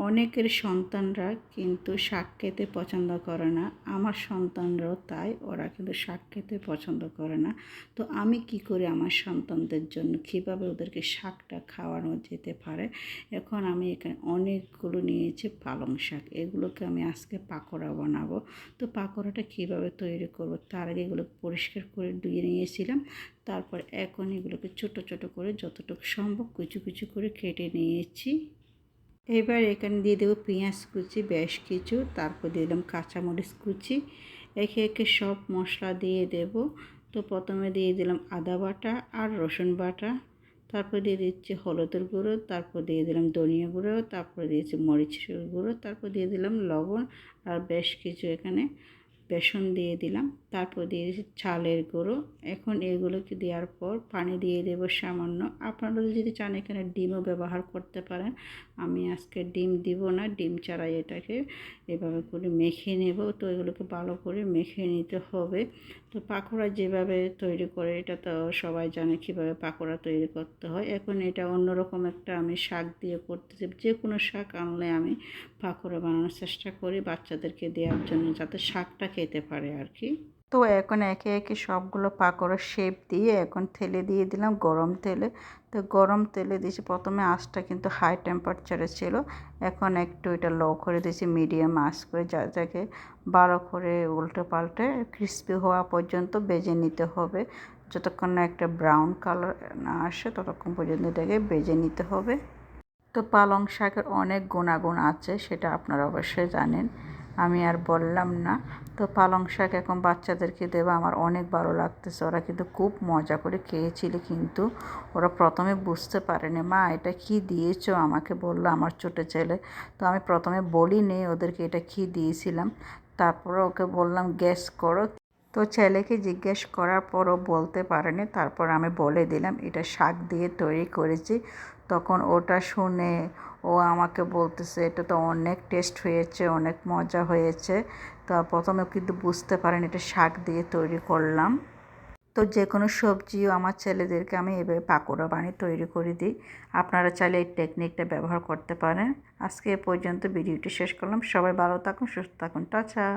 অনেকের সন্তানরা কিন্তু শাক খেতে পছন্দ করে না। আমার সন্তানরাও তাই, ওরা কিন্তু শাক খেতে পছন্দ করে না। তো আমি কি করে আমার সন্তানদের জন্য কীভাবে ওদেরকে শাকটা খাওয়ানো যেতে পারে, এখন আমি এখানে অনেকগুলো নিয়েছি পালং শাক। এগুলোকে আমি আজকে পাকোড়া বানাবো। তো পাকোড়াটা কীভাবে তৈরি করব, তার আগে এগুলো পরিষ্কার করে ধুয়ে নিয়েছিলাম। তারপর এখন এগুলোকে ছোটো ছোটো করে যতটুকু সম্ভব কুচি কুচি করে কেটে নিয়েছি। এবার এখানে দিয়ে দেবো পেঁয়াজ কুচি বেশ কিছু, তারপর দিয়ে দিলাম কাঁচামরিচ কুচি। একে একে সব মশলা দিয়ে দেব। তো প্রথমে দিয়ে দিলাম আদা বাটা আর রসুন বাটা, তারপর দিয়ে দিচ্ছি হলুদের গুঁড়ো, তারপর দিয়ে দিলাম ধনিয়া গুঁড়ো, তারপর দিয়েছি মরিচের গুঁড়ো, তারপর দিয়ে দিলাম লবণ আর বেশ কিছু এখানে বেসন দিয়ে দিলাম, তারপর দিয়ে দিয়েছি চালের গুঁড়ো। এখন এগুলোকে দেওয়ার পর পানি দিয়ে দেব সামান্য। আপনারা যদি চান এখানে ডিমও ব্যবহার করতে পারেন। আমি আজকে ডিম দিব না, ডিম ছাড়াই এটাকে এভাবে করে মেখে নেব। তো এগুলোকে ভালো করে মেখে নিতে হবে। তো পাকোড়া যেভাবে তৈরি করে এটা তো সবাই জানে কীভাবে পাকোড়া তৈরি করতে হয়। এখন এটা অন্যরকম একটা আমি শাক দিয়ে করতেছি। যে কোনো শাক আনলে আমি পাকোড়া বানানোর চেষ্টা করি বাচ্চাদেরকে দেওয়ার জন্য, যাতে শাকটা খেতে পারে আর কি। তো এখন একে একে সবগুলো পাকোড়া শেপ দিয়ে এখন তেলে দিয়ে দিলাম গরম তেলে। তো গরম তেলে দিয়েছি, প্রথমে আঁচটা কিন্তু হাই টেম্পারেচারে ছিল, এখন একটু এটা লো করে দিয়েছি মিডিয়াম আঁচ করে, যাতে ভালো করে উল্টে পাল্টে ক্রিস্পি হওয়া পর্যন্ত ভেজে নিতে হবে। যতক্ষণ না একটা ব্রাউন কালার না আসে ততক্ষণ পর্যন্ত এটাকে ভেজে নিতে হবে। তো পালং শাকের অনেক গুণাগুণ আছে, সেটা আপনারা অবশ্যই জানেন, আমি আর বললাম না। তো পালং শাক এখন বাচ্চাদেরকে দেবো, আমার অনেক ভালো লাগতেছে। ওরা কিন্তু খুব মজা করে খেয়েছিল, কিন্তু ওরা প্রথমে বুঝতে পারেনি। মা এটা কী দিয়েছো, আমাকে বললো আমার ছোটো ছেলে। তো আমি প্রথমে বলিনি ওদেরকে এটা কী দিয়েছিলাম, তারপরে ওকে বললাম গ্যাস করো। তো ছেলেকে জিজ্ঞেস করার পরও বলতে পারেনি, তারপর আমি বলে দিলাম এটা শাক দিয়ে তৈরি করেছি। তখন ওটা শুনে ও আমাকে বলতেছে এটা তো অনেক টেস্ট হয়েছে, অনেক মজা হয়েছে। তো প্রথমে কিন্তু বুঝতে পারেনি এটা শাক দিয়ে তৈরি করলাম। তো যে কোনো সবজিও আমার ছেলেদেরকে আমি এভাবে পাকোড়া বানিয়ে তৈরি করে দিই। আপনারা চাইলে এই টেকনিকটা ব্যবহার করতে পারেন। আজকে এ পর্যন্ত ভিডিওটি শেষ করলাম। সবাই ভালো থাকুন, সুস্থ থাকুন, টাটা।